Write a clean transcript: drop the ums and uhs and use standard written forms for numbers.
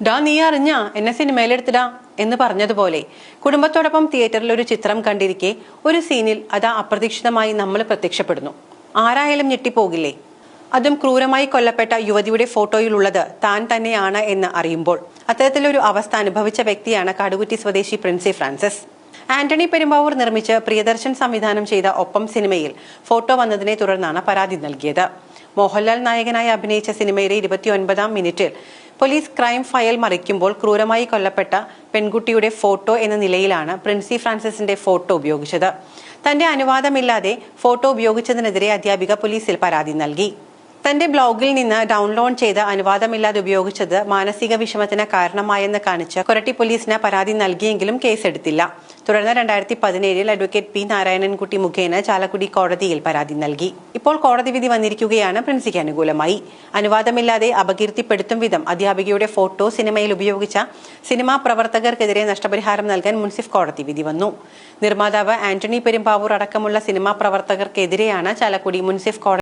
ഡാ നീ അറിഞ്ഞ എന്നെ സിനിമയിലെടുത്തിടാ എന്ന് പറഞ്ഞതുപോലെ കുടുംബത്തോടൊപ്പം തിയേറ്ററിൽ ഒരു ചിത്രം കണ്ടിരിക്കെ ഒരു സീനിൽ അതാ അപ്രതീക്ഷിതമായി നമ്മൾ പ്രത്യക്ഷപ്പെടുന്നു. ആരായാലും ഞെട്ടിപ്പോകില്ലേ? അതും ക്രൂരമായി കൊല്ലപ്പെട്ട യുവതിയുടെ ഫോട്ടോയിലുള്ളത് താൻ തന്നെയാണ് എന്ന് അറിയുമ്പോൾ. അത്തരത്തിലൊരു അവസ്ഥ അനുഭവിച്ച വ്യക്തിയാണ് കാടുകുറ്റി സ്വദേശി പ്രിൻസി ഫ്രാൻസിസ്. ആന്റണി പെരുമ്പാവൂർ നിർമ്മിച്ച് പ്രിയദർശൻ സംവിധാനം ചെയ്ത ഒപ്പം സിനിമയിൽ ഫോട്ടോ വന്നതിനെ തുടർന്നാണ് പരാതി നൽകിയത്. മോഹൻലാൽ നായകനായി അഭിനയിച്ച സിനിമയുടെ 29-ാം മിനിറ്റിൽ പോലീസ് ക്രൈം ഫയൽ മറിക്കുമ്പോൾ ക്രൂരമായി കൊല്ലപ്പെട്ട പെൺകുട്ടിയുടെ ഫോട്ടോ എന്ന നിലയിലാണ് പ്രിൻസി ഫ്രാൻസിസിന്റെ ഫോട്ടോ ഉപയോഗിച്ചത്. തന്റെ അനുവാദമില്ലാതെ ഫോട്ടോ ഉപയോഗിച്ചതിനെതിരെ അധ്യാപിക പോലീസിൽ പരാതി നൽകി. തന്റെ ബ്ലോഗിൽ നിന്ന് ഡൗൺലോഡ് ചെയ്ത് അനുവാദമില്ലാതെ ഉപയോഗിച്ചത് മാനസിക വിഷമത്തിന് കാരണമായെന്ന് കാണിച്ച് കൊരട്ടി പോലീസിന് പരാതി നൽകിയെങ്കിലും കേസെടുത്തില്ല. തുടർന്ന് 2017 അഡ്വക്കേറ്റ് പി നാരായണൻകുട്ടി മുഖേന ചാലക്കുടി കോടതിയിൽ പരാതി നൽകി. ഇപ്പോൾ കോടതി വിധി വന്നിരിക്കുകയാണ് പ്രിൻസിക്ക് അനുകൂലമായി. അനുവാദമില്ലാതെ അപകീർത്തിപ്പെടുത്തും വിധം അധ്യാപികയുടെ ഫോട്ടോ സിനിമയിൽ ഉപയോഗിച്ച സിനിമാ പ്രവർത്തകർക്കെതിരെ നഷ്ടപരിഹാരം നൽകാൻ മുൻസിഫ് കോടതി വിധി വന്നു. നിർമ്മാതാവ് ആന്റണി പെരുമ്പാവൂർ അടക്കമുള്ള സിനിമാ പ്രവർത്തകർക്കെതിരെയാണ് ചാലക്കുടി മുൻസിഫ് കോടതി